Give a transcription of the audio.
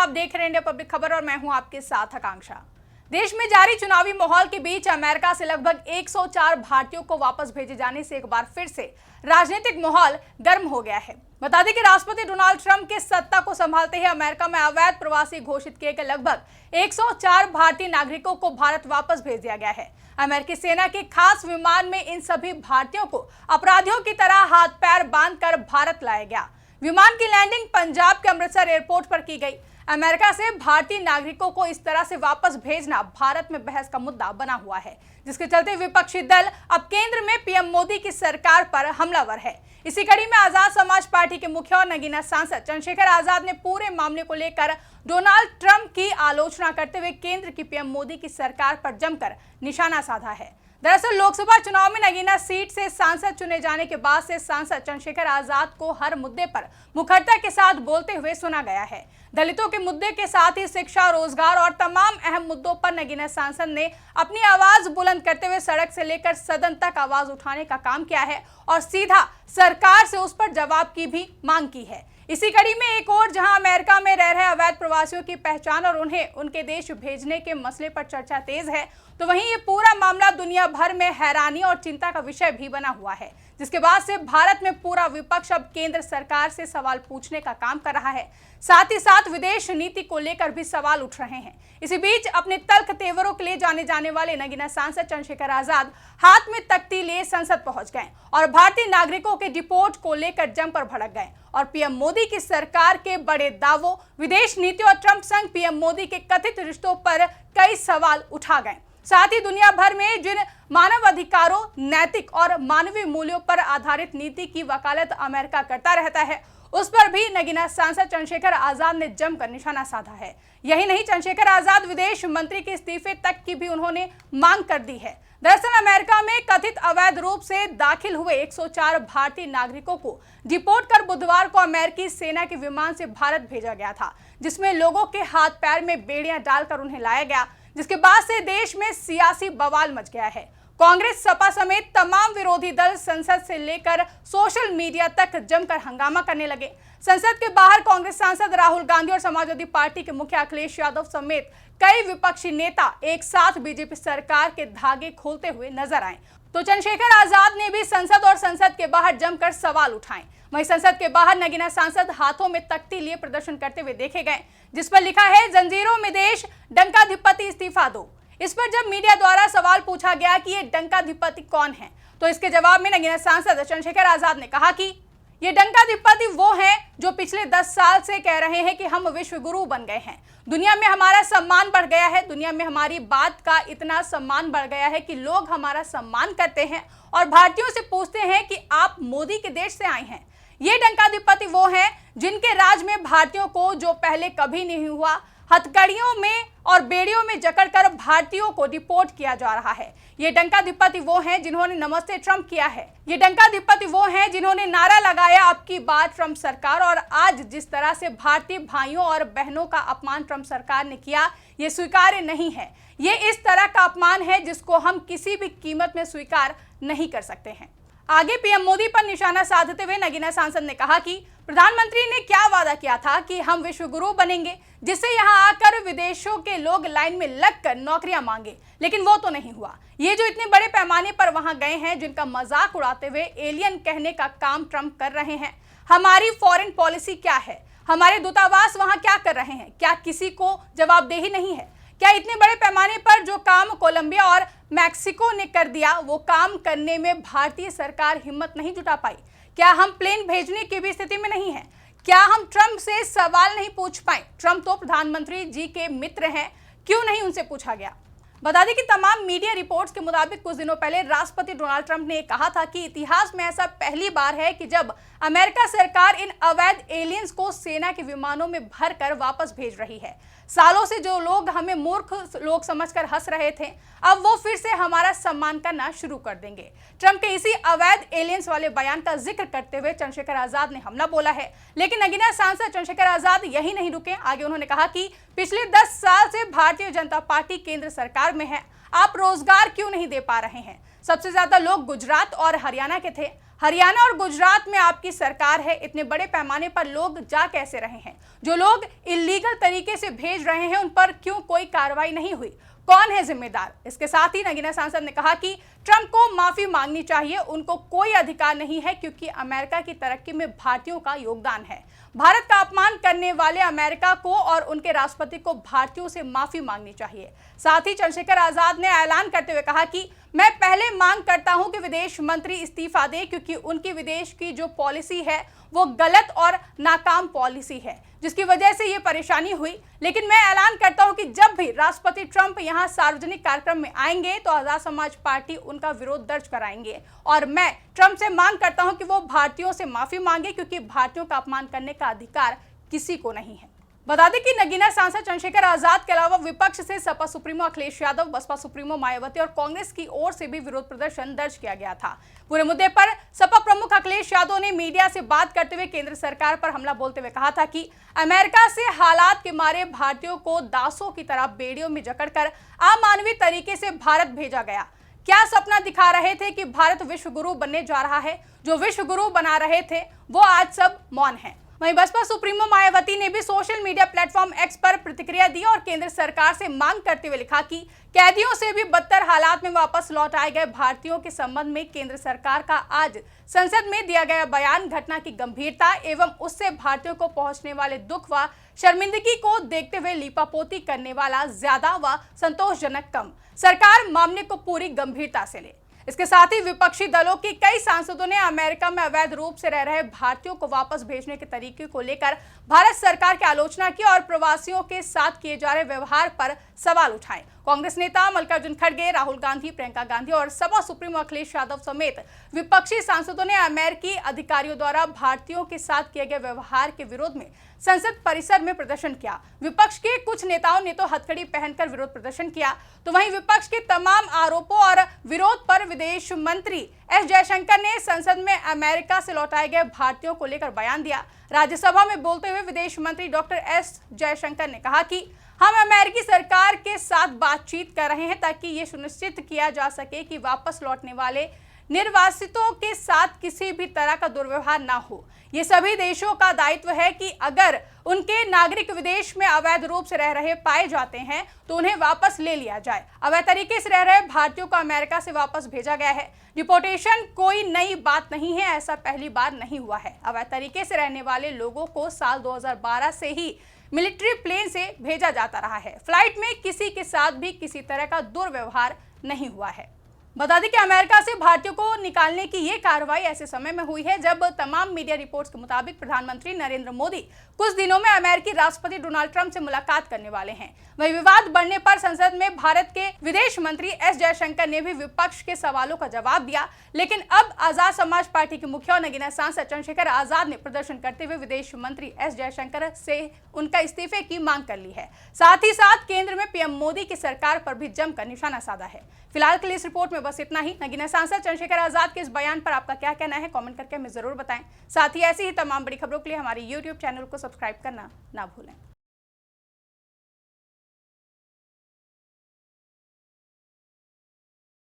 आप देख रहे हैं इंडिया पब्लिक खबर और मैं हूं आपके साथ आकांक्षा। देश में जारी चुनावी माहौल के बीच अमेरिका से लगभग 104 भारतीयों को वापस भेजे जाने से एक बार फिर से राजनीतिक माहौल गर्म हो गया है। बता दें कि राष्ट्रपति डोनाल्ड ट्रंप के सत्ता को संभालते ही अमेरिका में अवैध प्रवासी घोषित किए गए लगभग 104 भारतीय नागरिकों को भारत वापस भेज दिया गया है। अमेरिकी सेना के खास विमान में इन सभी भारतीयों को अपराधियों की तरह हाथ पैर बांधकर भारत लाया गया। विमान की लैंडिंग पंजाब के अमृतसर एयरपोर्ट पर की गई। अमेरिका से भारतीय नागरिकों को इस तरह से वापस भेजना भारत में बहस का मुद्दा बना हुआ है, जिसके चलते विपक्षी दल अब केंद्र में पीएम मोदी की सरकार पर हमलावर है। इसी कड़ी में आजाद समाज पार्टी के मुखिया और नगीना सांसद चंद्रशेखर आजाद ने पूरे मामले को लेकर डोनाल्ड ट्रंप की आलोचना करते हुए केंद्र की पीएम मोदी की सरकार पर जमकर निशाना साधा है। दरअसल लोकसभा चुनाव में नगीना सीट से सांसद चुने जाने के बाद से सांसद चंद्रशेखर आजाद को हर मुद्दे पर मुखरता के साथ बोलते हुए सुना गया है। दलितों के मुद्दे के साथ ही शिक्षा, रोजगार और तमाम अहम मुद्दों पर नगीना सांसद ने अपनी आवाज बुलंद करते हुए सड़क से लेकर सदन तक आवाज उठाने का काम किया है और सीधा सरकार से उस पर जवाब की भी मांग की है। इसी कड़ी में एक और जहां अमेरिका में रह रहे अवैध प्रवासियों की पहचान और उन्हें उनके देश भेजने के मसले पर चर्चा तेज है, तो वहीं ये पूरा मामला दुनिया भर में हैरानी और चिंता का विषय भी बना हुआ है, जिसके बाद से भारत में पूरा विपक्ष अब केंद्र सरकार से सवाल पूछने का काम कर रहा है। साथ ही साथ विदेश नीति को लेकर भी सवाल उठ रहे हैं। इसी बीच अपने तल्ख तेवरों के लिए जाने वाले नगीना सांसद चंद्रशेखर आजाद हाथ में तख्ती लिए संसद पहुंच गए और भारतीय नागरिकों के डिपोर्ट को लेकर जमकर भड़क गए और पीएम मोदी की सरकार के बड़े दावों, विदेश नीति और ट्रंप संग पीएम मोदी के कथित रिश्तों पर कई सवाल उठा गए। साथ ही दुनिया भर में जिन मानव अधिकारों, नैतिक और मानवीय मूल्यों पर आधारित नीति की वकालत अमेरिका करता रहता है, उस पर भी नगीना सांसद चंद्रशेखर आजाद ने जमकर निशाना साधा है। यही नहीं, चंद्रशेखर आजाद विदेश मंत्री के इस्तीफे तक की भी उन्होंने मांग कर दी है। दरअसल अमेरिका में कथित अवैध रूप से दाखिल हुए 104 भारतीय नागरिकों को डिपोर्ट कर बुधवार को अमेरिकी सेना के विमान से भारत भेजा गया था, जिसमें लोगों के हाथ पैर में बेड़ियां डालकर उन्हें लाया गया, जिसके बाद से देश में सियासी बवाल मच गया है। कांग्रेस, सपा समेत तमाम विरोधी दल संसद से लेकर सोशल मीडिया तक जमकर हंगामा करने लगे। संसद के बाहर कांग्रेस सांसद राहुल गांधी और समाजवादी पार्टी के मुखिया अखिलेश यादव समेत कई विपक्षी नेता एक साथ बीजेपी सरकार के धागे खोलते हुए नजर आए, तो चंद्रशेखर आजाद ने भी संसद और संसद के बाहर जमकर सवाल उठाए। वहीं संसद के बाहर नगीना सांसद हाथों में तख्ती लिए प्रदर्शन करते हुए देखे गए, जिस पर लिखा है, जंजीरों में देश, डंकाधिपति इस्तीफा दो। इस पर जब मीडिया द्वारा सवाल पूछा गया कि ये डंकाधिपति कौन है, तो इसके जवाब में नगीना सांसद चंद्रशेखर आजाद ने कहा कि ये डंकाधिपति वो हैं जो पिछले 10 साल से कह रहे हैं कि हम विश्व गुरु बन गए हैं, दुनिया में हमारा सम्मान बढ़ गया है, दुनिया में हमारी बात का इतना सम्मान बढ़ गया है कि लोग हमारा सम्मान करते हैं और भारतीयों से पूछते हैं कि आप मोदी के देश से आए हैं। ये डंकाधिपति वो हैं जिनके राज में भारतीयों को जो पहले कभी नहीं हुआ, हथकड़ियों में और बेड़ियों में जकड़कर भारतीयों को डिपोर्ट किया जा रहा है। ये डंकाधिपति वो हैं जिन्होंने नमस्ते ट्रंप किया है। ये डंकाधिपति वो हैं जिन्होंने नारा लगाया अब की बार ट्रंप सरकार, और आज जिस तरह से भारतीय भाइयों और बहनों का अपमान ट्रंप सरकार ने किया, ये स्वीकार्य नहीं है। ये इस तरह का अपमान है जिसको हम किसी भी कीमत में स्वीकार नहीं कर सकते हैं। आगे पीएम मोदी पर निशाना साधते हुए नगीना सांसद ने कहा कि प्रधानमंत्री ने क्या वादा किया था कि हम विश्व गुरु बनेंगे, जिससे यहां आकर विदेशों के लोग लाइन में लगकर नौकरियां मांगे, लेकिन वो तो नहीं हुआ। ये जो इतने बड़े पैमाने पर वहां गए हैं, जिनका मजाक उड़ाते हुए एलियन कहने का काम ट्रंप कर रहे हैं, हमारी फॉरेन पॉलिसी क्या है, हमारे दूतावास वहां क्या कर रहे हैं, क्या किसी को जवाबदेही नहीं है? क्या इतने बड़े पैमाने पर जो काम कोलंबिया और मैक्सिको ने कर दिया, वो काम करने में भारतीय सरकार हिम्मत नहीं जुटा पाई? क्या हम प्लेन भेजने की भी स्थिति में नहीं है? क्या हम ट्रंप से सवाल नहीं पूछ पाए? ट्रंप तो प्रधानमंत्री जी के मित्र हैं, क्यों नहीं उनसे पूछा गया? बता दें कि तमाम मीडिया रिपोर्ट्स के मुताबिक कुछ दिनों पहले राष्ट्रपति डोनाल्ड ट्रंप ने कहा था कि इतिहास में ऐसा पहली बार है कि जब अमेरिका सरकार इन अवैध एलियंस को सेना के विमानों में भरकर वापस भेज रही है। सालों से जो लोग हमें मूर्ख लोग समझकर हंस रहे थे, अब वो फिर से हमारा सम्मान करना शुरू कर देंगे। ट्रंप के इसी अवैध एलियंस वाले बयान का जिक्र करते हुए चंद्रशेखर आजाद ने हमला बोला है, लेकिन नगीना सांसद चंद्रशेखर आजाद यही नहीं रुके। आगे उन्होंने कहा कि पिछले 10 साल से भारतीय जनता पार्टी केंद्र सरकार में है, आप रोजगार क्यों नहीं दे पा रहे हैं? सबसे ज्यादा लोग गुजरात और हरियाणा के थे, हरियाणा और गुजरात में आपकी सरकार है, इतने बड़े पैमाने पर लोग जा कैसे रहे हैं? जो लोग इलीगल तरीके से भेज रहे हैं उन पर क्यों कोई कार्रवाई नहीं हुई? कौन है जिम्मेदार? इसके साथ ही नगीना सांसद ने कहा कि ट्रंप को माफी मांगनी चाहिए, उनको कोई अधिकार नहीं है क्योंकि अमेरिका की तरक्की में भारतीयों का योगदान है। भारत का अपमान करने वाले अमेरिका को और उनके राष्ट्रपति को भारतीयों से माफी मांगनी चाहिए। साथ ही चंद्रशेखर आजाद ने ऐलान करते हुए कहा कि मैं पहले मांग करता हूं कि विदेश मंत्री इस्तीफा दें क्योंकि उनकी विदेश की जो पॉलिसी है वो गलत और नाकाम पॉलिसी है जिसकी वजह से ये परेशानी हुई। लेकिन मैं ऐलान करता हूं कि जब भी राष्ट्रपति ट्रंप यहां सार्वजनिक कार्यक्रम में आएंगे तो आजाद समाज पार्टी उनका विरोध दर्ज कराएंगे और मैं ट्रंप से मांग करता हूं कि वो भारतीयों से माफी मांगे क्योंकि भारतीयों का अपमान करने का अधिकार किसी को नहीं है। बता दें कि नगीना सांसद चंद्रशेखर आजाद के अलावा विपक्ष से सपा सुप्रीमो अखिलेश यादव, बसपा सुप्रीमो मायावती और कांग्रेस की ओर से भी विरोध प्रदर्शन दर्ज किया गया था। पूरे मुद्दे पर सपा प्रमुख अखिलेश यादव ने मीडिया से बात करते हुए केंद्र सरकार पर हमला बोलते हुए कहा था कि अमेरिका से हालात के मारे भारतीयों को दासों की तरह बेड़ियों में जकड़कर अमानवीय तरीके से भारत भेजा गया। क्या सपना दिखा रहे थे कि भारत विश्व गुरु बनने जा रहा है? जो विश्व गुरु बना रहे थे वो आज सब मौन है। वहीं बसपा सुप्रीमो मायावती ने भी सोशल मीडिया प्लेटफॉर्म एक्स पर प्रतिक्रिया दी और केंद्र सरकार से मांग करते हुए लिखा कि कैदियों से भी बदतर हालात में वापस लौट आए गए भारतीयों के संबंध में केंद्र सरकार का आज संसद में दिया गया बयान घटना की गंभीरता एवं उससे भारतीयों को पहुंचने वाले दुख व शर्मिंदगी को देखते हुए लीपापोती करने वाला ज्यादा व संतोषजनक कम। सरकार मामले को पूरी गंभीरता से ले। इसके साथ ही विपक्षी दलों के कई सांसदों ने अमेरिका में अवैध रूप से रह रहे भारतीयों को वापस भेजने के तरीके को लेकर भारत सरकार की आलोचना की और प्रवासियों के साथ किए जा रहे व्यवहार पर सवाल उठाए। कांग्रेस नेता मल्लिकार्जुन खड़गे, राहुल गांधी, प्रियंका गांधी और सपा सुप्रीमो अखिलेश यादव समेत विपक्षी सांसदों ने अमेरिकी अधिकारियों द्वारा भारतीयों के साथ किए गए व्यवहार के विरोध में संसद परिसर में प्रदर्शन किया। विपक्ष के कुछ नेताओं ने तो हथकड़ी पहनकर विरोध प्रदर्शन किया, तो वहीं विपक्ष के तमाम आरोपों और विरोध पर विदेश मंत्री एस जयशंकर ने संसद में अमेरिका से लौटाए गए भारतीयों को लेकर बयान दिया। राज्यसभा में बोलते हुए विदेश मंत्री डॉक्टर एस जयशंकर ने कहा कि हम अमेरिकी सरकार के साथ बातचीत कर रहे हैं ताकि ये सुनिश्चित किया जा सके कि वापस लौटने वाले निर्वासितों के साथ किसी भी तरह का दुर्व्यवहार ना हो। ये सभी देशों का दायित्व है कि अगर उनके नागरिक विदेश में अवैध रूप से रह रहे पाए जाते हैं तो उन्हें वापस ले लिया जाए। अवैध तरीके से रह रहे भारतीयों को अमेरिका से वापस भेजा गया है। डिपोर्टेशन कोई नई बात नहीं है, ऐसा पहली बार नहीं हुआ है। अवैध तरीके से रहने वाले लोगों को साल 2012 से ही मिलिट्री प्लेन से भेजा जाता रहा है। फ्लाइट में किसी के साथ भी किसी तरह का दुर्व्यवहार नहीं हुआ है। बता दें कि अमेरिका से भारतीयों को निकालने की ये कार्रवाई ऐसे समय में हुई है जब तमाम मीडिया रिपोर्ट्स के मुताबिक प्रधानमंत्री नरेंद्र मोदी कुछ दिनों में अमेरिकी राष्ट्रपति डोनाल्ड ट्रंप से मुलाकात करने वाले हैं। वहीं विवाद बढ़ने पर संसद में भारत के विदेश मंत्री एस जयशंकर ने भी विपक्ष के सवालों का जवाब दिया। लेकिन अब आजाद समाज पार्टी के मुखिया और नगीना सांसद चंद्रशेखर आजाद ने प्रदर्शन करते हुए विदेश मंत्री एस जयशंकर से उनका इस्तीफे की मांग कर ली है। साथ ही साथ केंद्र में पीएम मोदी की सरकार पर भी जमकर निशाना साधा है। फिलहाल के लिए इस रिपोर्ट में बस इतना ही। नगीना सांसद चंद्रशेखर आजाद के इस बयान पर आपका क्या कहना है, कमेंट करके हमें जरूर बताएं। साथ ही ऐसी ही तमाम बड़ी खबरों के लिए हमारे YouTube चैनल को सब्सक्राइब करना ना भूलें।